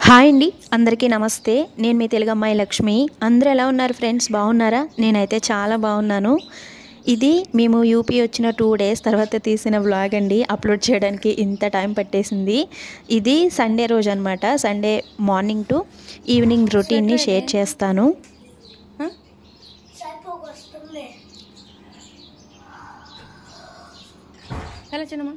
Hi అండి, అందరికీ నమస్తే. నేను మీ తెలుగు అమ్మాయి లక్ష్మి. అందరూ ఎలా ఉన్నారు ఫ్రెండ్స్? బాగున్నారా? నేనైతే చాలా బాగున్నాను. ఇది మేము యూపీ వచ్చిన 2 డేస్ తర్వాత తీసిన వ్లాగ్ అండి. అప్లోడ్ చేయడానికి ఇంత టైం పట్టేసింది. ఇది సండే రోజు అనమాట. సండే మార్నింగ్ టు ఈవినింగ్ రొటీన్ని షేర్ చేస్తాను. ఎలా చిన్నమ్మా?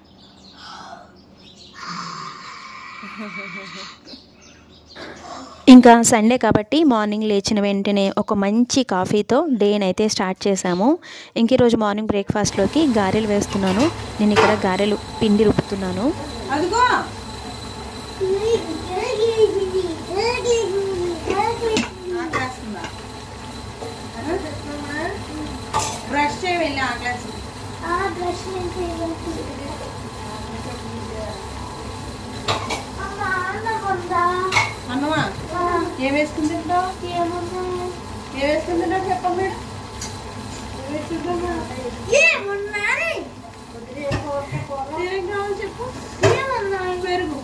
ఇంకా సండే కాబట్టి మార్నింగ్ లేచిన వెంటనే ఒక మంచి కాఫీతో డేని అయితే స్టార్ట్ చేశాము. ఇంక ఈరోజు మార్నింగ్ బ్రేక్ఫాస్ట్లోకి గారెలు వేస్తున్నాను. నేను ఇక్కడ గారెలు పిండి రుబ్బుతున్నాను. ఏం వేసుకుంటుంటావు? చెప్పండి. చెప్పు. పెరుగు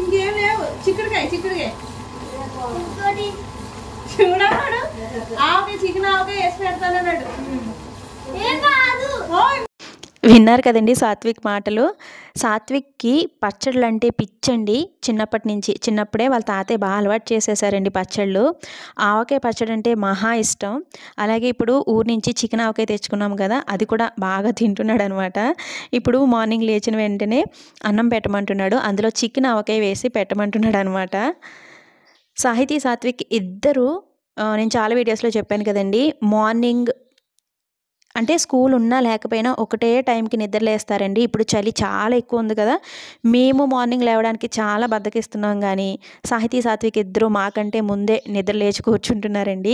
ఇంకేం లేవు. చిక్కుడుకాయ చూడవాడు ఆవకాయ చికెన్ ఆవకాయ వేసి పెడతానన్నాడు. విన్నారు కదండి సాత్విక్ మాటలు. సాత్విక్కి పచ్చళ్ళు అంటే పిచ్చండి. చిన్నప్పటి నుంచి, చిన్నప్పుడే వాళ్ళ తాతయ్య బాగా అలవాటు చేసేసారండి పచ్చళ్ళు. ఆవకాయ పచ్చడి అంటే మహా ఇష్టం. అలాగే ఇప్పుడు ఊరి నుంచి చికెన్ ఆవకాయ తెచ్చుకున్నాం కదా, అది కూడా బాగా తింటున్నాడు అనమాట. ఇప్పుడు మార్నింగ్ లేచిన వెంటనే అన్నం పెట్టమంటున్నాడు, అందులో చికెన్ ఆవకాయ వేసి పెట్టమంటున్నాడు అనమాట. సాహితీ సాత్విక్ ఇద్దరు నేను చాలా వీడియోస్లో చెప్పాను కదండి, మార్నింగ్ అంటే స్కూల్ ఉన్నా లేకపోయినా ఒకటే టైంకి నిద్రలేస్తారండి. ఇప్పుడు చలి చాలా ఎక్కువ ఉంది కదా, మేము మార్నింగ్ లేవడానికి చాలా బద్ధకిస్తున్నాం. కానీ సాహితీ సాత్విక్ ఇద్దరు మాకంటే ముందే నిద్ర లేచి కూర్చుంటున్నారండి.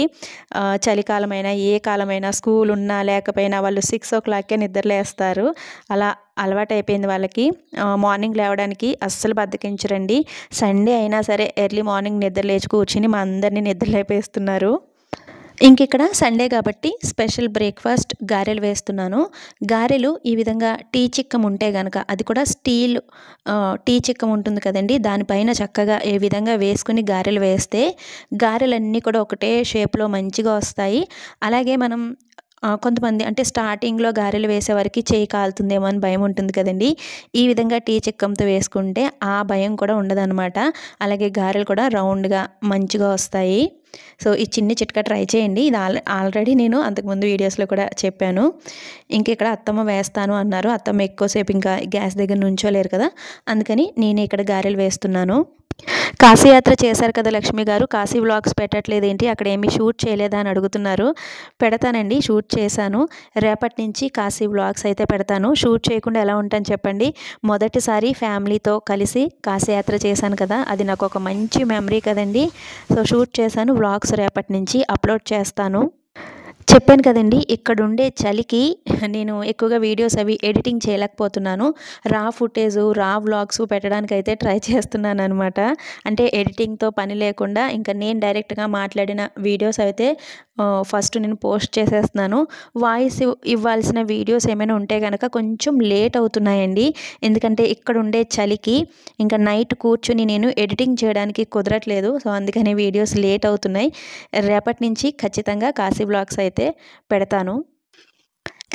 చలికాలమైనా ఏ కాలమైనా స్కూల్ ఉన్నా లేకపోయినా వాళ్ళు 6 o'clockకే నిద్రలేస్తారు. అలా అలవాటు అయిపోయింది వాళ్ళకి. మార్నింగ్ లేవడానికి అస్సలు బద్ధకించరండి. సండే అయినా సరే ఎర్లీ మార్నింగ్ నిద్ర లేచి కూర్చుని మా అందరినీ నిద్ర లేపేస్తున్నారు. ఇంక ఇక్కడ సండే కాబట్టి స్పెషల్ బ్రేక్ఫాస్ట్ గారెలు వేస్తున్నాను. గారెలు ఈ విధంగా టీ చిక్కం ఉంటే కనుక, అది కూడా స్టీల్ టీ చిక్కం ఉంటుంది కదండి, దానిపైన చక్కగా ఏ విధంగా వేసుకుని గారెలు వేస్తే గారెలన్నీ కూడా ఒకటే షేప్లో మంచిగా వస్తాయి. అలాగే మనం కొంతమంది అంటే స్టార్టింగ్లో గారెలు వేసేవారికి చేయి కాలుతుందేమో అని భయం ఉంటుంది కదండి. ఈ విధంగా టీ చిక్కంతో వేసుకుంటే ఆ భయం కూడా ఉండదన్నమాట. అలాగే గారెలు కూడా రౌండ్గా మంచిగా వస్తాయి. సో ఈ చిన్న చిట్కా ట్రై చేయండి. ఇది ఆల్రెడీ నేను అంతకుముందు వీడియోస్లో కూడా చెప్పాను. ఇంక ఇక్కడ అత్తమ్మ వేస్తాను అన్నారు. అత్తమ్మ ఎక్కువసేపు ఇంకా గ్యాస్ దగ్గర నుంచోలేరు కదా, అందుకని నేను ఇక్కడ గారెలు వేస్తున్నాను. కాశీయాత్ర చేశారు కదా లక్ష్మి గారు, కాశీ వ్లాగ్స్ పెట్టట్లేదు ఏంటి, అక్కడ ఏమీ షూట్ చేయలేదా అని అడుగుతున్నారు. పెడతానండి, షూట్ చేశాను. రేపటి నుంచి కాశీ వ్లాగ్స్ అయితే పెడతాను. షూట్ చేయకుండా ఎలా ఉంటాను చెప్పండి. మొదటిసారి ఫ్యామిలీతో కలిసి కాశీయాత్ర చేశాను కదా, అది నాకు ఒక మంచి మెమరీ కదండి. సో షూట్ చేశాను. వ్లాగ్స్ రేపటి నుంచి అప్లోడ్ చేస్తాను. చెప్పాను కదండి, ఇక్కడ ఉండే చలికి నేను ఎక్కువగా వీడియోస్ అవి ఎడిటింగ్ చేయలేకపోతున్నాను. రా ఫుటేజు, రా వ్లాగ్స్ పెట్టడానికైతే ట్రై చేస్తున్నాను అనమాట. అంటే ఎడిటింగ్తో పని లేకుండా ఇంకా నేను డైరెక్ట్గా మాట్లాడిన వీడియోస్ అయితే ఫస్ట్ నేను పోస్ట్ చేసేస్తున్నాను. వాయిస్ ఇవ్వాల్సిన వీడియోస్ ఏమైనా ఉంటే కనుక కొంచెం లేట్ అవుతున్నాయండి. ఎందుకంటే ఇక్కడ ఉండే చలికి ఇంకా నైట్ కూర్చుని నేను ఎడిటింగ్ చేయడానికి కుదరట్లేదు. సో అందుకని వీడియోస్ లేట్ అవుతున్నాయి. రేపటి నుంచి ఖచ్చితంగా కాశీ వ్లాగ్స్ అయితే పెడతాను.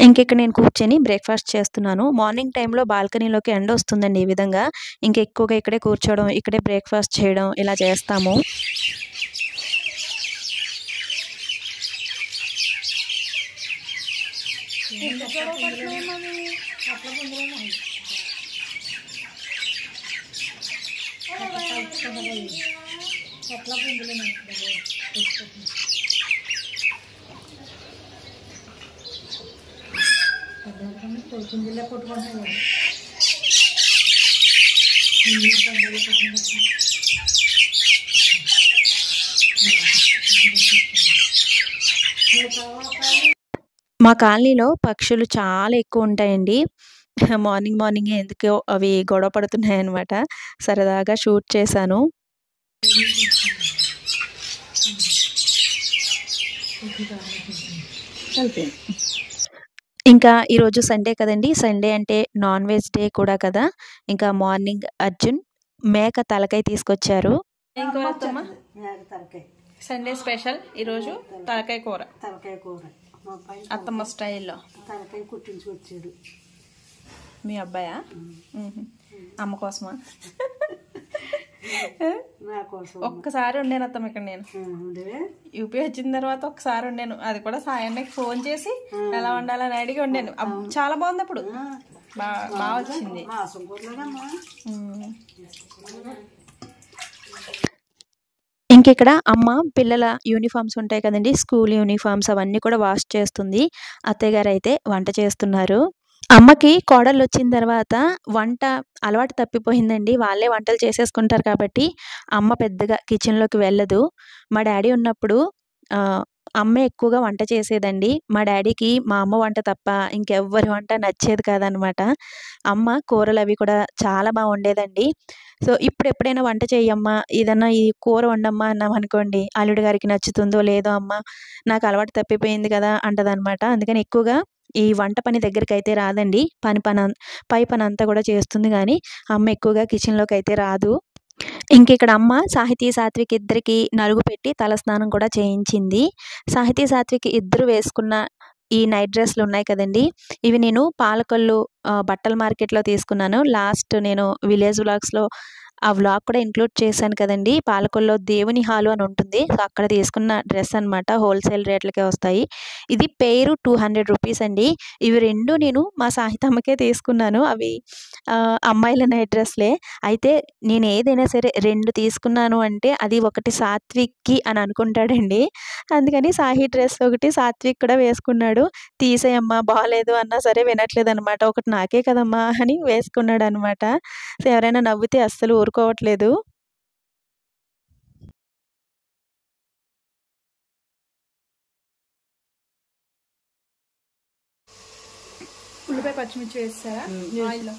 ఇంకెక్కడ నేను కూర్చొని బ్రేక్ఫాస్ట్ చేస్తున్నాను. మార్నింగ్ టైంలో బాల్కనీలోకి ఎండ వస్తుందండి. ఈ విధంగా ఇంకెక్కువగా ఇక్కడే కూర్చోవడం, ఇక్కడే బ్రేక్ఫాస్ట్ చేయడం ఇలా చేస్తాము. మా కాలనీలో పక్షులు చాలా ఎక్కువ ఉంటాయండి. మార్నింగే ఎందుకో అవి గొడవ పడుతున్నాయన్నమాట. సరదాగా షూట్ చేశాను. ఇంకా ఈరోజు సండే కదండీ! సండే అంటే నాన్ వెజ్ డే కూడా కదా! ఇంకా మార్నింగ్ అర్జున్ మేక తలకాయ తీసుకొచ్చారు. ఏం కూర అత్తమ్మ? సండే స్పెషల్ ఈరోజు తలకాయ కూర. తలకాయ కూర అత్తమ్మ స్టైల్లో. తలకాయ కుట్టించుకొచ్చాడు మీ అబ్బాయా? అమ్మ కోసమా? నా కోసం ఒక్కసారి ఉండేను అత్తమ్మ ఇక్కడ నేను యూపీ వచ్చిన తర్వాత ఒక్కసారి ఉండేను. అది కూడా సాయన్నకి ఫోన్ చేసి ఎలా వండాలని అడిగి ఉండేను. చాలా బాగుంది. అప్పుడు బాగా వచ్చింది. ఇంకిక్కడ అమ్మ పిల్లల యూనిఫామ్స్ ఉంటాయి కదండి, స్కూల్ యూనిఫామ్స్ అవన్నీ కూడా వాష్ చేస్తుంది. అత్తయ్య గారు అయితే వంట చేస్తున్నారు. అమ్మకి కోడళ్ళు వచ్చిన తర్వాత వంట అలవాటు తప్పిపోయిందండి. వాళ్ళే వంటలు చేసేసుకుంటారు కాబట్టి అమ్మ పెద్దగా కిచెన్లోకి వెళ్ళదు. మా డాడీ ఉన్నప్పుడు అమ్మే ఎక్కువగా వంట చేసేదండి. మా డాడీకి మా అమ్మ వంట తప్ప ఇంకెవ్వరి వంట నచ్చేది కాదనమాట. అమ్మ కూరలు అవి కూడా చాలా బాగా వండేదండి. సో ఇప్పుడు ఎప్పుడైనా వంట చెయ్యమ్మా, ఏదన్నా ఈ కూర వండమ్మా అన్నాం అనుకోండి, అల్లుడి గారికి నచ్చుతుందో లేదో అమ్మ నాకు అలవాటు తప్పిపోయింది కదా అంటదనమాట. అందుకని ఎక్కువగా ఈ వంట పని దగ్గరికైతే రాదండి. పై పని అంతా కూడా చేస్తుంది కానీ అమ్మ ఎక్కువగా కిచెన్లోకి అయితే రాదు. ఇంకిక్కడ అమ్మ సాహితీ సాత్విక్ ఇద్దరికి నలుగు పెట్టి తలస్నానం కూడా చేయించింది. సాహితీ సాత్విక్ ఇద్దరు వేసుకున్న ఈ నైట్ డ్రెస్లు ఉన్నాయి కదండి, ఇవి నేను పాలకొల్లు బట్టల మార్కెట్లో తీసుకున్నాను. లాస్ట్ నేను విలేజ్ వ్లాగ్స్లో ఆ వ్లాగ్ కూడా ఇంక్లూడ్ చేశాను కదండి. పాలకొల్లో దేవుని హాలు అని ఉంటుంది. సో అక్కడ తీసుకున్న డ్రెస్ అనమాట. హోల్సేల్ రేట్లకే వస్తాయి. ఇది పేరు 200 రూపీస్ అండి. ఇవి రెండు నేను మా సాహితమ్మకే తీసుకున్నాను. అవి అమ్మాయిల నైట్ డ్రెస్లే. అయితే నేను ఏదైనా సరే 2 తీసుకున్నాను అంటే అది ఒకటి సాత్విక్కి అని అనుకుంటాడండి. అందుకని సాహి డ్రెస్ ఒకటి సాత్విక్ కూడా వేసుకున్నాడు. తీసేయమ్మా బాగాలేదు అన్నా సరే వినట్లేదు అనమాట. ఒకటి నాకే కదమ్మా అని వేసుకున్నాడు అనమాట. సో ఎవరైనా నవ్వితే అస్సలు ఊరుకోవట్లేదు. ఉల్లిపాయ పచ్చిమిర్చి వేస్తారా ఆయిల్లో?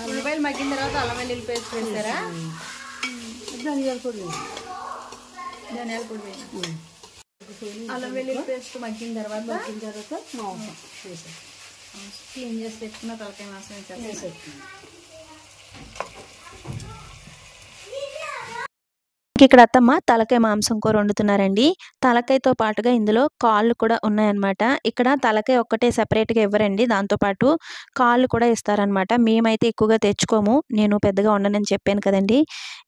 ఉల్లిపాయలు మగ్గిన తర్వాత అల్లం వెల్లుల్లి పేస్ట్ వేస్తారా? ధనియాల పొడి అల్లం వెల్లుల్లి పేస్ట్ మగ్గిన తర్వాత క్లీన్ చేసి పెట్టుకున్న తలకాయ మాంసం వేసేస్తాను. ఇక్కడ అత్తమ్మ తలకాయ మాంసం కూర వండుతున్నారండి. తలకాయతో పాటుగా ఇందులో కాళ్ళు కూడా ఉన్నాయన్నమాట. ఇక్కడ తలకాయ ఒక్కటే సెపరేట్గా ఇవ్వరండి, దాంతోపాటు కాళ్ళు కూడా ఇస్తారనమాట. మేమైతే ఎక్కువగా తెచ్చుకోము, నేను పెద్దగా వండనని చెప్పాను కదండి.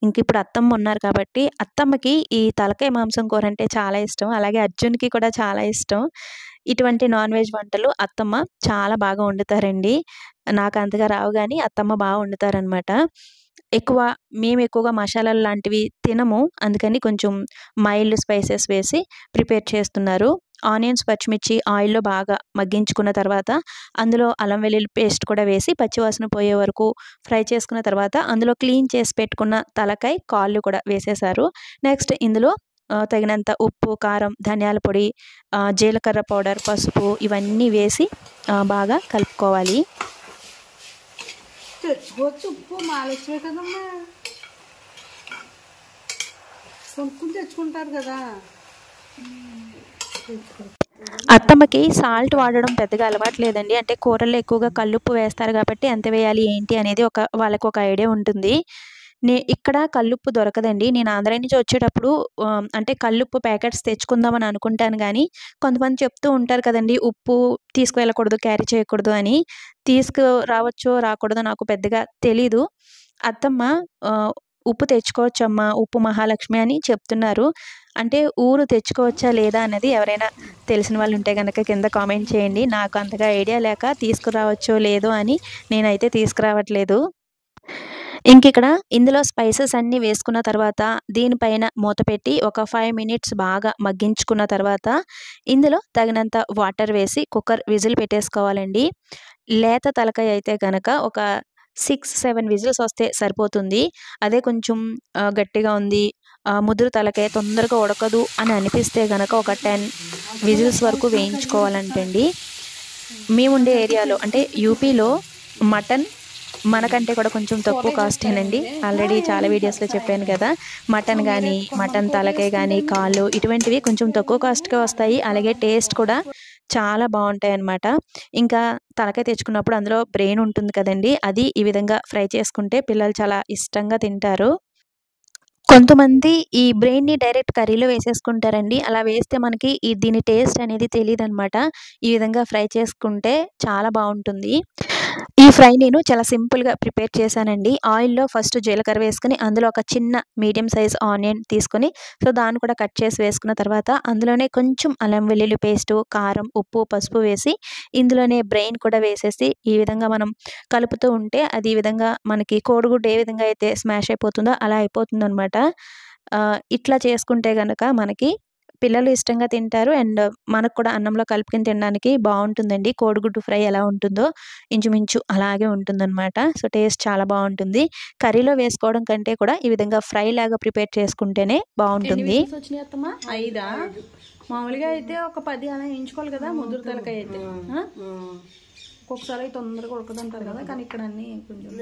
ఇంక ఇప్పుడు అత్తమ్మ ఉన్నారు కాబట్టి అత్తమ్మకి ఈ తలకాయ మాంసం కూర అంటే చాలా ఇష్టం. అలాగే అర్జున్కి కూడా చాలా ఇష్టం. ఇటువంటి నాన్ వెజ్ వంటలు అత్తమ్మ చాలా బాగా వండుతారండి. నాకు అంతగా రావు కానీ అత్తమ్మ బాగా వండుతారనమాట. మేము ఎక్కువగా మసాలాలు లాంటివి తినము. అందుకని కొంచెం మైల్డ్ స్పైసెస్ వేసి ప్రిపేర్ చేస్తున్నారు. ఆనియన్స్ పచ్చిమిర్చి ఆయిల్లో బాగా మగ్గించుకున్న తర్వాత అందులో అల్లం వెల్లుల్లి పేస్ట్ కూడా వేసి పచ్చివాసన పోయే వరకు ఫ్రై చేసుకున్న తర్వాత అందులో క్లీన్ చేసి పెట్టుకున్న తలకాయ కాళ్ళు కూడా వేసేసారు. నెక్స్ట్ ఇందులో తగినంత ఉప్పు, కారం, ధనియాల పొడి, జీలకర్ర పౌడర్, పసుపు ఇవన్నీ వేసి బాగా కలుపుకోవాలి. తెచ్చుకోవచ్చు, ఉప్పు మాలేసివే కదమ్మా, కొనుక్కుని తెచ్చుకుంటారు కదా. అత్తమ్మకి సాల్ట్ వాడడం పెద్దగా అలవాటు లేదండి. అంటే కూరల్లో ఎక్కువగా కల్లుప్పు వేస్తారు కాబట్టి ఎంత వేయాలి ఏంటి అనేది వాళ్ళకు ఒక ఐడియా ఉంటుంది. ఇక్కడ కల్లుప్పు దొరకదండి. నేను ఆంధ్ర నుంచి వచ్చేటప్పుడు అంటే కల్లుప్పు ప్యాకెట్స్ తెచ్చుకుందామని అనుకుంటాను కానీ కొంతమంది చెప్తూ ఉంటారు కదండి, ఉప్పు తీసుకువెళ్ళకూడదు, క్యారీ చేయకూడదు అని. తీసుకురావచ్చో రాకూడదో నాకు పెద్దగా తెలీదు. అత్తమ్మ ఉప్పు తెచ్చుకోవచ్చమ్మా, ఉప్పు మహాలక్ష్మి అని చెప్తున్నారు. అంటే ఊరు తెచ్చుకోవచ్చా లేదా అన్నది ఎవరైనా తెలిసిన వాళ్ళు ఉంటే కనుక కింద కామెంట్ చేయండి. నాకు అంతగా ఐడియా లేక తీసుకురావచ్చో లేదో అని నేనైతే తీసుకురావట్లేదు. ఇంకిక్కడ ఇందులో స్పైసెస్ అన్నీ వేసుకున్న తర్వాత దీనిపైన మూత పెట్టి ఒక 5 మినిట్స్ బాగా మగ్గించుకున్న తర్వాత ఇందులో తగినంత వాటర్ వేసి కుక్కర్ విజిల్ పెట్టేసుకోవాలండి. లేత తలకాయ అయితే కనుక ఒక 6-7 విజిల్స్ వస్తే సరిపోతుంది. అదే కొంచెం గట్టిగా ఉంది, ముదురు తలకాయ తొందరగా ఉడకదు అని అనిపిస్తే కనుక ఒక 10 విజిల్స్ వరకు వేయించుకోవాలంటండి. మేముండే ఏరియాలో అంటే యూపీలో మటన్ మనకంటే కూడా కొంచెం తక్కువ కాస్టేనండి. ఆల్రెడీ చాలా వీడియోస్లో చెప్పాను కదా, మటన్ కానీ మటన్ తలకాయ కానీ కాళ్ళు ఇటువంటివి కొంచెం తక్కువ కాస్ట్గా వస్తాయి. అలాగే టేస్ట్ కూడా చాలా బాగుంటాయి అన్నమాట. ఇంకా తలకాయ తెచ్చుకున్నప్పుడు అందులో బ్రెయిన్ ఉంటుంది కదండి, అది ఈ విధంగా ఫ్రై చేసుకుంటే పిల్లలు చాలా ఇష్టంగా తింటారు. కొంతమంది ఈ బ్రెయిన్‌ని డైరెక్ట్ కర్రీలో వేసేసుకుంటారండి. అలా వేస్తే మనకి దీని టేస్ట్ అనేది తెలీదనమాట. ఈ విధంగా ఫ్రై చేసుకుంటే చాలా బావుంటుంది. ఈ ఫ్రై నేను చాలా సింపుల్‌గా ప్రిపేర్ చేశానండి. ఆయిల్‌లో ఫస్ట్ జీలకర్ర వేసుకొని, అందులో ఒక చిన్న మీడియం సైజ్ ఆనియన్ తీసుకొని, దాన్ని కూడా కట్ చేసి వేసుకున్న తర్వాత అందులోనే కొంచెం అల్లం వెల్లుల్లి పేస్టు, కారం, ఉప్పు, పసుపు వేసి ఇందులోనే బ్రెయిన్ కూడా వేసేసి ఈ విధంగా మనం కలుపుతూ ఉంటే అది ఈ విధంగా మనకి కోడిగుడ్డు ఏ విధంగా అయితే స్మాష్ అయిపోతుందో అలా అయిపోతుందనమాట. ఇట్లా చేసుకుంటే గనక మనకి పిల్లలు ఇష్టంగా తింటారు. అండ్ మనకు కూడా అన్నంలో కలుపుకొని తినడానికి బావుంటుందండి. కోడిగుడ్డు ఫ్రై ఎలా ఉంటుందో ఇంచుమించు అలాగే ఉంటుందనమాట. టేస్ట్ చాలా బావుంటుంది. కర్రీలో వేసుకోవడం కంటే కూడా ఈ విధంగా ఫ్రై లాగా ప్రిపేర్ చేసుకుంటేనే బావుంటుంది. వచ్చినాయి అత్తమ్మా 5 మామూలుగా అయితే ఒక 10 అలా వేయించుకోవాలి కదా ముదురు తలకాయ అయితే. ఒక్కొక్కసారి అయితే తొందరగా ఉడకదంటారు కదా, కానీ ఇక్కడ అన్ని కొంచెం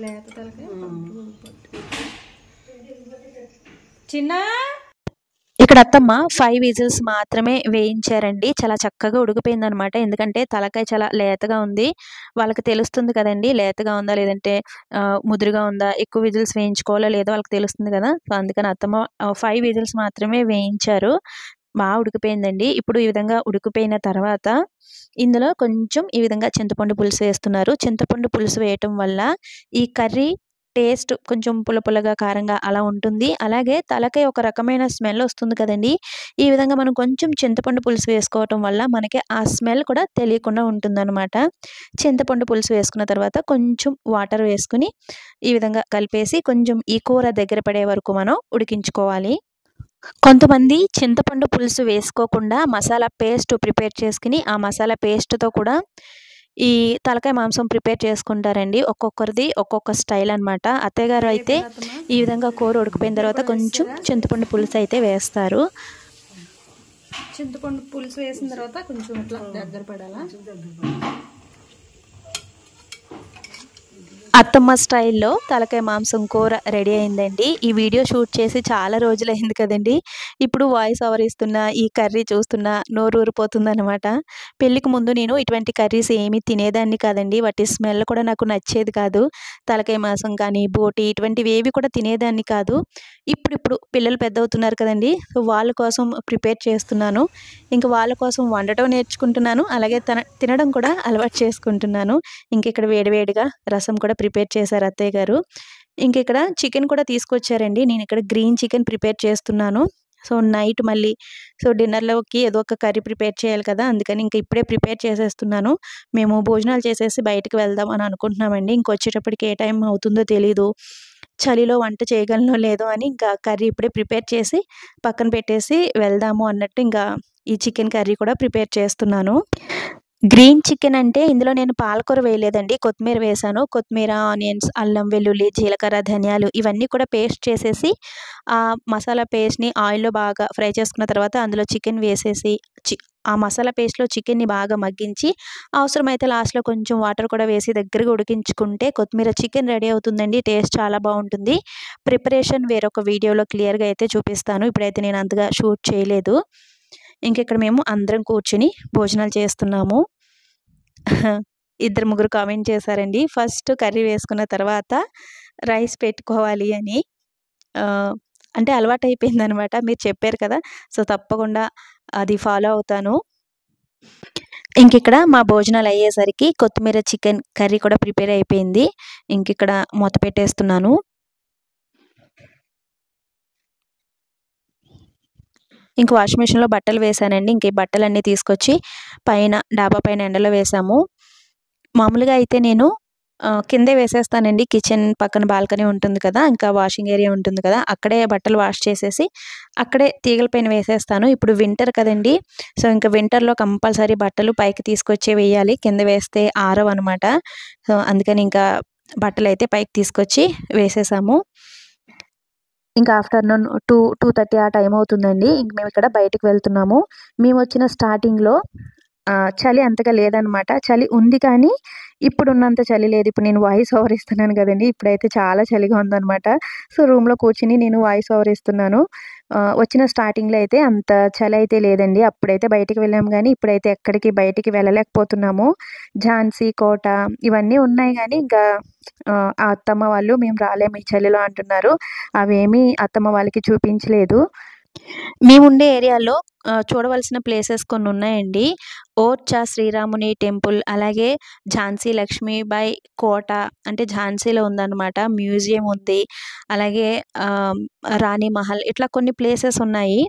లేత తలకాయ చిన్న. ఇక్కడ అత్తమ్మ 5 విజిల్స్ మాత్రమే వేయించారండి. చాలా చక్కగా ఉడికిపోయిందనమాట. ఎందుకంటే తలకాయ చాలా లేతగా ఉంది. వాళ్ళకి తెలుస్తుంది కదండి లేతగా ఉందా లేదంటే ముదురుగా ఉందా, ఎక్కువ విజిల్స్ వేయించుకోవాలో లేదో వాళ్ళకి తెలుస్తుంది కదా. అందుకని అత్తమ్మ 5 విజిల్స్ మాత్రమే వేయించారు. బాగా ఉడికిపోయిందండి. ఇప్పుడు ఈ విధంగా ఉడికిపోయిన తర్వాత ఇందులో కొంచెం ఈ విధంగా చింతపండు పులుసు వేస్తున్నారు. చింతపండు పులుసు వేయటం వల్ల ఈ కర్రీ టేస్ట్ కొంచెం పుల్లగా కారంగా అలా ఉంటుంది. అలాగే తలకాయ ఒక రకమైన స్మెల్ వస్తుంది కదండి. ఈ విధంగా మనం కొంచెం చింతపండు పులుసు వేసుకోవటం వల్ల మనకి ఆ స్మెల్ కూడా తెలియకుండా ఉంటుందన్నమాట. చింతపండు పులుసు వేసుకున్న తర్వాత కొంచెం వాటర్ వేసుకుని ఈ విధంగా కలిపేసి కొంచెం ఈ కూర దగ్గర పడే వరకు మనం ఉడికించుకోవాలి. కొంతమంది చింతపండు పులుసు వేసుకోకుండా మసాలా పేస్ట్ ప్రిపేర్ చేసుకుని ఆ మసాలా పేస్ట్‌తో కూడా ఈ తలకాయ మాంసం ప్రిపేర్ చేసుకుంటారండి. ఒక్కొక్కరిది ఒక్కొక్క స్టైల్ అనమాట. అత్తయ్య గారు అయితే ఈ విధంగా కూర ఉడికిపోయిన తర్వాత కొంచెం చింతపండు పులుసు అయితే వేస్తారు. చింతపండు పులుసు వేసిన తర్వాత కొంచెం ఇట్లా దగ్గర పడాలా. అత్తమ్మ స్టైల్లో తలకాయ మాంసం కూర రెడీ అయిందండి. ఈ వీడియో షూట్ చేసి చాలా రోజులైంది కదండి. ఇప్పుడు వాయిస్ ఓవర్ ఇస్తున్నా ఈ కర్రీ చూస్తున్నా నోరు ఊరిపోతుందనమాట. పెళ్ళికి ముందు నేను ఇటువంటి కర్రీస్ ఏమీ తినేదాన్ని కాదండి. వాటి స్మెల్ కూడా నాకు నచ్చేది కాదు. తలకాయ మాంసం కానీ బోటి ఇటువంటివి ఏవి కూడా తినేదాన్ని కాదు. ఇప్పుడు పిల్లలు పెద్దవుతున్నారు కదండి. వాళ్ళ కోసం ప్రిపేర్ చేస్తున్నాను. ఇంకా వాళ్ళ కోసం వండటం నేర్చుకుంటున్నాను. అలాగే తినడం కూడా అలవాటు చేసుకుంటున్నాను. ఇక్కడ వేడివేడిగా రసం కూడా ప్రిపేర్ చేశారు అత్తయ్య గారు. ఇక్కడ చికెన్ కూడా తీసుకొచ్చారండి. నేను ఇక్కడ గ్రీన్ చికెన్ ప్రిపేర్ చేస్తున్నాను. నైట్ మళ్ళీ డిన్నర్‌లోకి ఏదో ఒక కర్రీ ప్రిపేర్ చేయాలి కదా. అందుకని ఇప్పుడే ప్రిపేర్ చేసేస్తున్నాను. మేము భోజనాలు చేసేసి బయటికి వెళ్దాం అని అనుకుంటున్నామండి. వచ్చేటప్పటికి ఏ టైం అవుతుందో తెలీదు. చలిలో వంట చేయగలనో లేదో అని కర్రీ ఇప్పుడే ప్రిపేర్ చేసి పక్కన పెట్టేసి వెళ్దాము అన్నట్టు ఈ చికెన్ కర్రీ కూడా ప్రిపేర్ చేస్తున్నాను. గ్రీన్ చికెన్ అంటే ఇందులో నేను పాలకూర వేయలేదండి. కొత్తిమీర వేశాను. కొత్తిమీర, ఆనియన్స్, అల్లం, వెల్లుల్లి, జీలకర్ర, ధనియాలు ఇవన్నీ కూడా పేస్ట్ చేసేసి ఆ మసాలా పేస్ట్‌ని ఆయిల్‌లో బాగా ఫ్రై చేసుకున్న తర్వాత అందులో చికెన్ వేసేసి ఆ మసాలా పేస్ట్‌లో చికెన్‌ని బాగా మగ్గించి అవసరమైతే లాస్ట్‌లో కొంచెం వాటర్ కూడా వేసి దగ్గరగా ఉడికించుకుంటే కొత్తిమీర చికెన్ రెడీ అవుతుందండి. టేస్ట్ చాలా బాగుంటుంది. ప్రిపరేషన్ వేరొక వీడియోలో క్లియర్‌గా అయితే చూపిస్తాను. ఇప్పుడైతే నేను అంతగా షూట్ చేయలేదు. ఇక్కడ మేము అందరం కూర్చొని భోజనాలు చేస్తున్నాము. ఇద్దరు ముగ్గురు కామెంట్ చేశారండి. ఫస్ట్ కర్రీ వేసుకున్న తర్వాత రైస్ పెట్టుకోవాలి అని. అంటే అలవాటైపోయిందనమాట. మీరు చెప్పారు కదా. తప్పకుండా అది ఫాలో అవుతాను. ఇక్కడ మా భోజనాలు అయ్యేసరికి కొత్తిమీర చికెన్ కర్రీ కూడా ప్రిపేర్ అయిపోయింది. ఇక్కడ మూత పెట్టేస్తున్నాను. వాషింగ్ మెషిన్‌లో బట్టలు వేశానండి. ఈ బట్టలన్నీ తీసుకొచ్చి పైన డాబా పైన ఎండలో వేశాము. మామూలుగా అయితే నేను కిందే వేసేస్తానండి. కిచెన్ పక్కన బాల్కనీ ఉంటుంది కదా, వాషింగ్ ఏరియా ఉంటుంది కదా, అక్కడే బట్టలు వాష్ చేసేసి అక్కడే తీగల పైన వేసేస్తాను. ఇప్పుడు వింటర్ కదండి. వింటర్‌లో కంపల్సరీ బట్టలు పైకి తీసుకొచ్చే వేయాలి. కింద వేస్తే ఆరవనమాట. అందుకని బట్టలు అయితే పైకి తీసుకొచ్చి వేసేసాము. ఆఫ్టర్‌నూన్ 2:30 ఆ టైం అవుతుందండి. మేము ఇక్కడ బయటికి వెళ్తున్నాము. మేము వచ్చిన స్టార్టింగ్‌లో చలి అంతగా లేదనమాట. చలి ఉంది కానీ, ఇప్పుడున్నంత చలి లేదు. ఇప్పుడు నేను వాయిస్ ఓవర్ ఇస్తున్నాను గదండీ! ఇప్పుడైతే చాలా చలిగా ఉందనమాట. సో, రూమ్‌లో కూర్చొని నేను వాయిస్ ఓవర్ ఇస్తున్నాను. వచ్చిన స్టార్టింగ్‌లో అయితే అంత చలయితే లేదండి. అప్పుడైతే బయటికి వెళ్ళాము గానీ, ఇప్పుడైతే ఎక్కడికి బయటికి వెళ్ళలేకపోతున్నాము. ఝాన్సీ కోట ఇవన్నీ ఉన్నాయి గానీ, ఇంకా ఆ అత్తమ్మ వాళ్ళు మేము రాలేము ఈ చలిలో అంటున్నారు. అవేమీ అత్తమ్మ వాళ్ళకి చూపించలేదు. మేముండే ఏరియాలో చూడవలసిన ప్లేసెస్ కొన్నున్నాయండి. ఓర్చా శ్రీరాముని టెంపుల్, అలాగే ఝాన్సీ లక్ష్మీబాయి కోట అంటే ఝాన్సీలో ఉందనమాట. మ్యూజియం ఉంది. అలాగే రాణి మహల్ ఇట్లా కొన్ని ప్లేసెస్ ఉన్నాయి.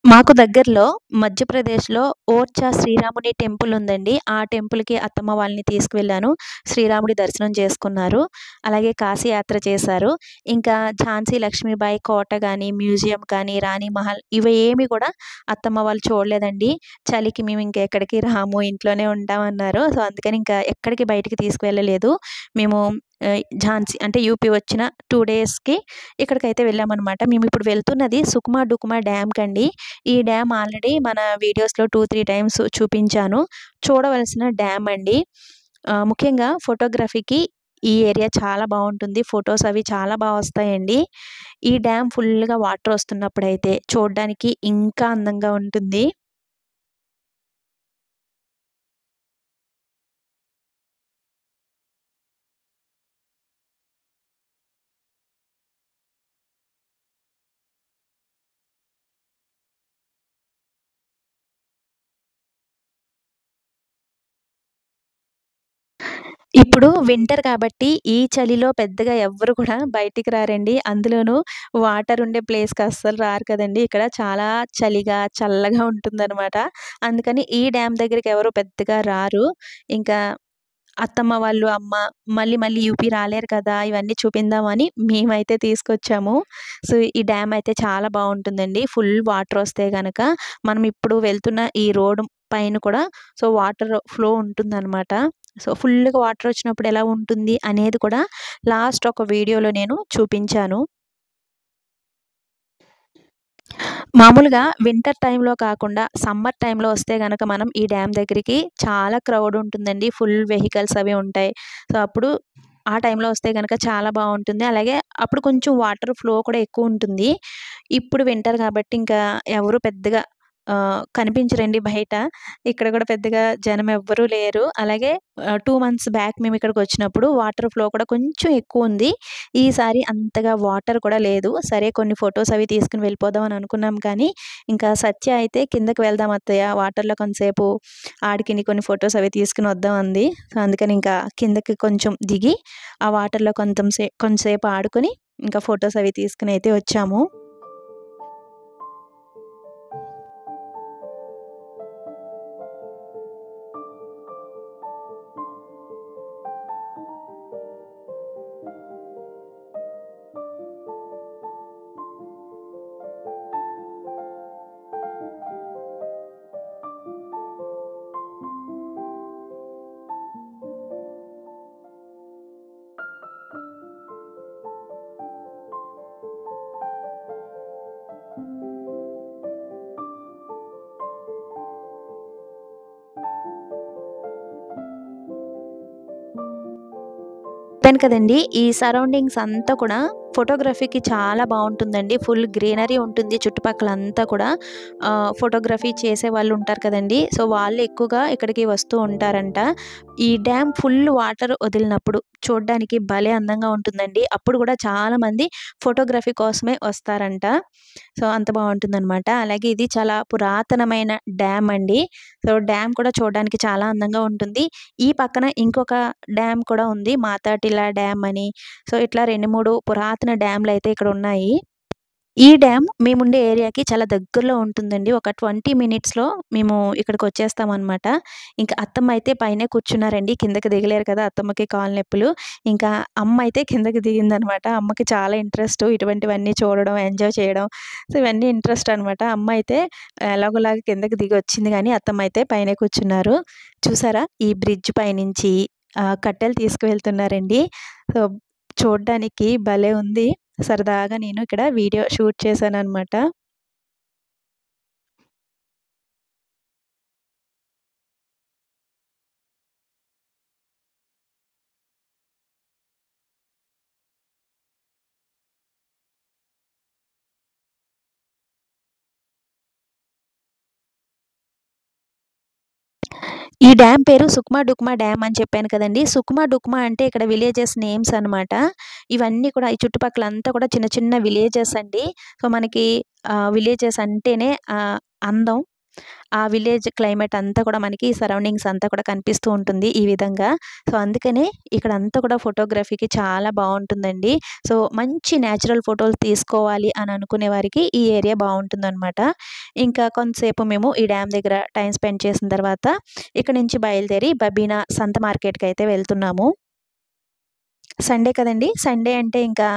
మాకు దగ్గరలో మధ్యప్రదేశ్‌లో ఓర్చా శ్రీరాముని టెంపుల్ ఉందండి. ఆ టెంపుల్‌కి అత్తమ్మ వాళ్ళని తీసుకువెళ్ళాను. శ్రీరాముడి దర్శనం చేసుకున్నారు. అలాగే కాశీ యాత్ర చేశారు. ఇంకా ఝాన్సీ లక్ష్మీబాయి కోట గాని, మ్యూజియం కానీ, రాణి మహల్ ఇవి ఏమి కూడా అత్తమ్మ వాళ్ళు చూడలేదండి. చలికి మేము ఇంకెక్కడికి రాము, ఇంట్లోనే ఉంటామన్నారు. సో, అందుకని ఇంకా ఎక్కడికి బయటికి తీసుకువెళ్ళలేదు. మేము ఝాన్సీ అంటే యూపీ వచ్చిన 2 డేస్‌కి ఇక్కడికైతే వెళ్ళామనమాట. మేమిప్పుడు వెళ్తున్నది సుకుమా డుకుమా డ్యామ్‌కండి. ఈ డ్యామ్ ఆల్రెడీ మన వీడియోస్‌లో 2, 3 టైమ్స్ చూపించాను. చూడవలసిన డ్యామ్ అండి. ముఖ్యంగా ఫోటోగ్రఫీకి ఈ ఏరియా చాలా బావుంటుంది. ఫోటోస్ అవి చాలా వస్తాయండి. ఈ డ్యామ్ ఫుల్‌గా వాటర్ వస్తున్నప్పుడైతే చూడ్డానికి ఇంకా అందంగా ఉంటుంది. ఇప్పుడు వింటర్ కాబట్టి ఈ చలిలో పెద్దగా ఎవ్వరు కూడా బయటికి రారండి. అందులోనూ వాటర్ ఉండే ప్లేస్‌కి అస్సలు రారు కదండీ! ఇక్కడ చాలా చలిగా, చల్లగా ఉంటుందనమాట. అందుకని ఈ డ్యామ్ దగ్గరికి ఎవరు పెద్దగా రారు. ఇంకా అత్తమ్మ వాళ్ళు, అమ్మ మళ్ళీ మళ్ళీ యూపీ రాలేరు కదా! ఇవన్నీ చూపిందామని మేమైతే తీసుకొచ్చాము. సో, ఈ డ్యామ్ అయితే చాలా బావుంటుందండి. ఫుల్ వాటర్ వస్తే గనక మనం ఇప్పుడు వెళ్తున్న ఈ రోడ్ పైన కూడా సో, వాటర్ ఫ్లో ఉంటుందనమాట. సో, ఫుల్‌గా వాటర్ వచ్చినప్పుడు ఎలా ఉంటుంది అనేది కూడా లాస్ట్ ఒక వీడియోలో నేను చూపించాను. మామూలుగా వింటర్ టైమ్‌లో కాకుండా సమ్మర్ టైమ్‌లో వస్తే గనక మనం ఈ డ్యామ్ దగ్గరికి చాలా క్రౌడ్ ఉంటుందండి. ఫుల్ వెహికల్స్ అవి ఉంటాయి. సో, అప్పుడు ఆ టైమ్‌లో వస్తే గనక చాలా బావుంటుంది. అలాగే అప్పుడు కొంచెం వాటర్ ఫ్లో కూడా ఎక్కువుంటుంది. ఇప్పుడు వింటర్ కాబట్టి ఇంకా ఎవరు పెద్దగా కనిపించరండి బయట. ఇక్కడ కూడా పెద్దగా జనం ఎవ్వరూ లేరు. అలాగే 2 మంత్స్ బ్యాక్ మేము ఇక్కడికొచ్చినప్పుడు వాటర్ ఫ్లో కూడా కొంచెం ఎక్కువుంది. ఈసారి అంతగా వాటర్ కూడా లేదు. సరే కొన్ని ఫోటోస్ అవి తీసుకొని వెళ్ళిపోదాం అని అనుకున్నాం కానీ, ఇంకా సత్య అయితే కిందకి వెళ్దాం అత్తయ్య వాటర్‌లో కొంతసేపు ఆడికిని కొన్ని ఫోటోస్ అవి తీసుకొని వద్దాం అంది. సో, అందుకని ఇంకా కిందకి కొంచెం దిగి ఆ వాటర్‌లో కొంతసేపు ఆడుకొని ఇంకా ఫోటోస్ అవి తీసుకొని అయితే వచ్చాము. చెప్పాను కదండీ! ఈ సరౌండింగ్స్ అంతా కూడా ఫోటోగ్రఫీకి చాలా బావుంటుందండి. ఫుల్ గ్రీనరీ ఉంటుంది చుట్టుపక్కలంతా కూడా. ఫోటోగ్రఫీ చేసేవాళ్ళు ఉంటారు కదండీ! సో, వాళ్ళు ఎక్కువగా ఇక్కడికి వస్తూ ఉంటారంట. ఈ డ్యామ్ ఫుల్ వాటర్ వదిలినప్పుడు చూడ్డానికి భలే అందంగా ఉంటుందండి. అప్పుడు కూడా చాలామంది ఫోటోగ్రఫీ కోసమే వస్తారంట. సో, అంత బావుంటుందనమాట. అలాగే ఇది చాలా పురాతనమైన డ్యామ్ అండి. సో, డ్యామ్ కూడా చూడడానికి చాలా అందంగా ఉంటుంది. ఈ పక్కన ఇంకొక డ్యామ్ కూడా ఉంది. మాతాటిలా డ్యామ్ అని. సో, ఇట్లా 2, 3 పురాతన డ్యామ్‌లయితే ఇక్కడున్నాయి. ఈ డ్యామ్ మేముండే ఏరియాకి చాలా దగ్గరలో ఉంటుందండి. ఒక 20 మినిట్స్‌లో మేము ఇక్కడికొచ్చేస్తామనమాట. ఇంకా అత్తమ్మ అయితే పైనే కూర్చున్నారండి. కిందకి దిగలేరు కదా! అత్తమ్మకి కాళ్ళు నొప్పులు. ఇంకా అమ్మ అయితే కిందకి దిగిందనమాట. అమ్మకి చాలా ఇంట్రెస్టు ఇటువంటివన్నీ చూడడం, ఎంజాయ్ చేయడం. సో, ఇవన్నీ ఇంట్రెస్ట్ అనమాట. అమ్మ అయితే ఎలాగోలాగా కిందకి దిగొచ్చింది గానీ, అత్తమ్మ అయితే పైనే కూర్చున్నారు. చూసారా? ఈ బ్రిడ్జ్ పైనుంచి కట్టెలు తీసుకువెళ్తున్నారండి. సో, చూడ్డానికి భలే ఉంది. సరదాగా నేను ఇక్కడ వీడియో షూట్ చేశాననమాట. ఈ డ్యామ్ పేరు సుక్మా డుక్మా డ్యామ్ అని చెప్పాను కదండీ. సుక్మా డుక్మా అంటే ఇక్కడ విలేజెస్ నేమ్స్ అనమాట. ఇవన్నీ కూడా ఈ చుట్టుపక్కలంతా కూడా చిన్న చిన్న విలేజెస్ అండి. సో, మనకి విలేజెస్ అంటేనే అందం. ఆ విలేజ్ క్లైమేట్ అంతా కూడా మనకి సరౌండింగ్స్ అంతా కూడా కనిపిస్తూ ఉంటుంది ఈ విధంగా. సో, అందుకనే ఇక్కడంతా కూడా ఫోటోగ్రఫీకి చాలా బావుంటుందండి. సో, మంచి నేచురల్ ఫోటోలు తీసుకోవాలి అని అనుకునే వారికి ఈ ఏరియా బావుంటుందనమాట. ఇంకా కొంతసేపు మేము ఈ డ్యామ్ దగ్గర టైమ్ స్పెండ్ చేసిన తర్వాత ఇక్కడి నుంచి బయలుదేరి బబీనా సంత మార్కెట్‌కైతే వెళ్తున్నాము. సండే కదండీ! సండే అంటే ఇంకా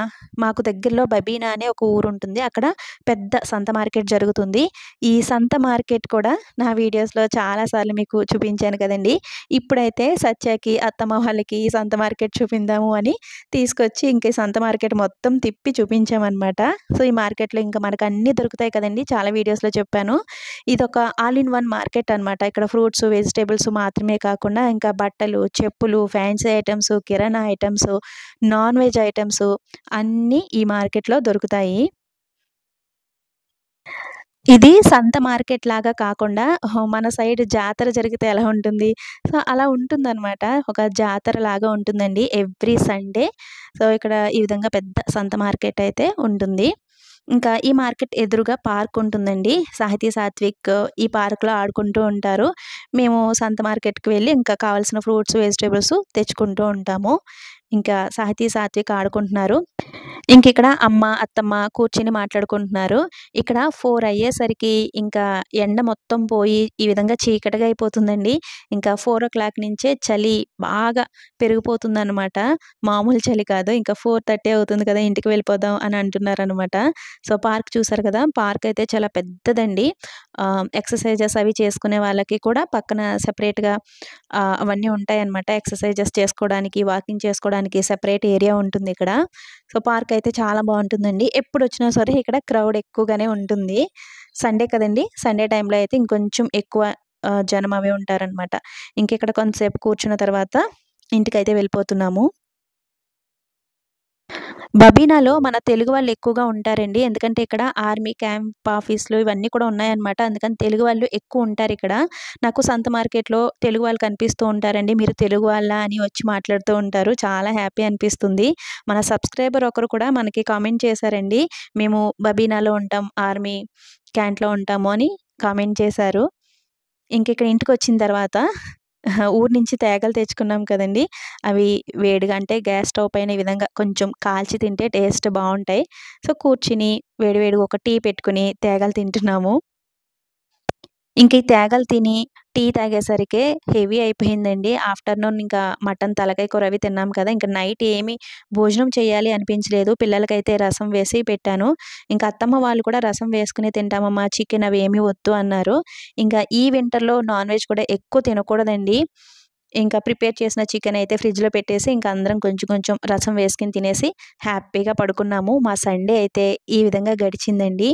మాకు దగ్గరలో బబీనా అనే ఒక ఊరుంటుంది. అక్కడ పెద్ద సంత మార్కెట్ జరుగుతుంది. ఈ సంత మార్కెట్ కూడా నా వీడియోస్‌లో చాలా సార్లు మీకు చూపించాను కదండీ! ఇప్పుడైతే సత్యాకి, అత్తమ్మ వాళ్ళకి ఈ సంత మార్కెట్ చూపిందాము అని తీసుకొచ్చి ఇంక ఈ సంత మార్కెట్ మొత్తం తిప్పి చూపించామనమాట. సో, ఈ మార్కెట్‌లో ఇంకా మనకు అన్నీ దొరుకుతాయి కదండీ! చాలా వీడియోస్‌లో చెప్పాను. ఇదొక ఆల్ ఇన్ వన్ మార్కెట్ అనమాట. ఇక్కడ ఫ్రూట్స్, వెజిటబుల్స్ మాత్రమే కాకుండా ఇంకా బట్టలు, చెప్పులు, ఫ్యాన్సీ ఐటెమ్స్, కిరాణా ఐటెమ్స్, నాన్ వెజ్ ఐటెమ్స్ అన్నీ ఈ మార్కెట్‌లో దొరుకుతాయి. ఇది సంత మార్కెట్ లాగా కాకుండా మన సైడ్ జాతర జరిగితే ఎలా ఉంటుంది? సో, అలా ఉంటుందనమాట. ఒక జాతరలాగా ఉంటుందండి ఎవ్రీ సండే. సో, ఇక్కడ ఈ విధంగా పెద్ద సంత మార్కెట్ అయితే ఉంటుంది. ఇంకా ఈ మార్కెట్ ఎదురుగా పార్క్ ఉంటుందండి. సాహితీ, సాత్విక్ ఈ పార్క్‌లో ఆడుకుంటూ ఉంటారు. మేము సంత మార్కెట్‌కి వెళ్ళి ఇంకా కావాల్సిన ఫ్రూట్స్, వెజిటబుల్స్ తెచ్చుకుంటూ ఉంటాము. ఇంకా సాహితీ, సాత్విక్ ఆడుకుంటున్నారు. ఇంకిక్కడ అమ్మ, అత్తమ్మ కూర్చొని మాట్లాడుకుంటున్నారు. ఇక్కడ 4 అయ్యేసరికి ఇంకా ఎండ మొత్తం పోయి ఈ విధంగా చీకటిగా అయిపోతుందండి. ఇంకా 4:00 నుంచే చలి బాగా పెరిగిపోతుందనమాట. మామూలు చలి కాదు. ఇంకా 4:30 అవుతుంది కదా! ఇంటికి వెళ్ళిపోదాం అని అంటున్నారనమాట. సో, పార్క్ చూసారు కదా! పార్క్ అయితే చాలా పెద్దదండి. ఎక్సర్‌సైజెస్ అవి చేసుకునే వాళ్ళకి కూడా పక్కన సెపరేట్‌గా అవన్నీ ఉంటాయన్నమాట. ఎక్సర్‌సైజెస్ చేసుకోవడానికి, వాకింగ్ చేసుకోవడానికి సెపరేట్ ఏరియా ఉంటుందిక్కడ. సో, పార్క్ అయితే చాలా బావుంటుందండి. ఎప్పుడొచ్చినా సరే ఇక్కడ క్రౌడ్ ఎక్కువగానే ఉంటుంది. సండే కదండీ! సండే టైంలో అయితే ఇంకొంచెం ఎక్కువ జనం అవే ఉంటారనమాట. ఇంకిక్కడ కొంతసేపు కూర్చున్న తర్వాత ఇంటికైతే వెళ్ళిపోతున్నాము. బబీనాలో మన తెలుగు వాళ్ళు ఎక్కువగా ఉంటారండి. ఎందుకంటే ఇక్కడ ఆర్మీ క్యాంప్ ఆఫీస్‌లు ఇవన్నీ కూడా ఉన్నాయన్నమాట. అందుకని తెలుగు వాళ్ళు ఎక్కువ ఉంటారిక్కడ. నాకు సంత మార్కెట్‌లో తెలుగు వాళ్ళు కనిపిస్తూ ఉంటారండి. మీరు తెలుగు వాళ్ళా అని వచ్చి మాట్లాడుతూ ఉంటారు. చాలా హ్యాపీ అనిపిస్తుంది. మన సబ్స్క్రైబర్ ఒకరు కూడా మనకి కామెంట్ చేశారండి. మేము బబీనాలో ఉంటాం, ఆర్మీ క్యాంప్‌లో ఉంటాము అని కామెంట్ చేశారు. ఇంకిక్కడ ఇంటికొచ్చిన తర్వాత ఊరు నుంచి తేగలు తెచ్చుకున్నాం కదండీ! అవి వేడిగా అంటే గ్యాస్ స్టవ్ పైన ఈ విధంగా కొంచెం కాల్చి తింటే టేస్ట్ బావుంటాయి. సో, కూర్చుని వేడి వేడిగా ఒక టీ పెట్టుకొని తేగలు తింటున్నాము. ఇంక ఈ తేగలు తిని, టీ తాగేసరికే హెవీ అయిపోయిందండి. ఆఫ్టర్‌నూన్ ఇంకా మటన్ తలకాయ కూర అవి తిన్నాం కదా! ఇంక నైట్ ఏమి భోజనం చేయాలి అనిపించలేదు. పిల్లలకైతే రసం వేసి పెట్టాను. ఇంక అత్తమ్మ వాళ్ళు కూడా రసం వేసుకునే తింటామమ్మా, చికెన్ అవి ఏమి వద్దు అన్నారు. ఇంకా ఈ వింటర్‌లో నాన్ వెజ్ కూడా ఎక్కువ తినకూడదండి. ఇంకా ప్రిపేర్ చేసిన చికెన్ అయితే ఫ్రిడ్జ్‌లో పెట్టేసి ఇంక అందరం కొంచెం కొంచెం రసం వేసుకొని తినేసి హ్యాపీగా పడుకున్నాము. మా సండే అయితే ఈ విధంగా గడిచిందండి.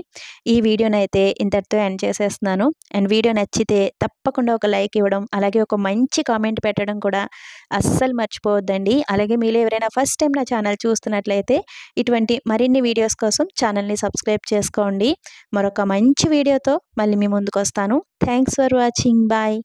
ఈ వీడియోనైతే ఇంతటితో ఎండ్ చేసేస్తున్నాను. అండ్ వీడియో నచ్చితే తప్పకుండా ఒక లైక్ ఇవ్వడం, అలాగే ఒక మంచి కామెంట్ పెట్టడం కూడా అస్సలు మర్చిపోవద్దండి. అలాగే మీలో ఎవరైనా ఫస్ట్ టైమ్ నా ఛానల్ చూస్తున్నట్లయితే ఇటువంటి మరిన్ని వీడియోస్ కోసం ఛానల్‌ని సబ్స్క్రైబ్ చేసుకోండి. మరొక మంచి వీడియోతో మళ్ళీ మీ ముందుకొస్తాను. Thanks for watching. బాయ్.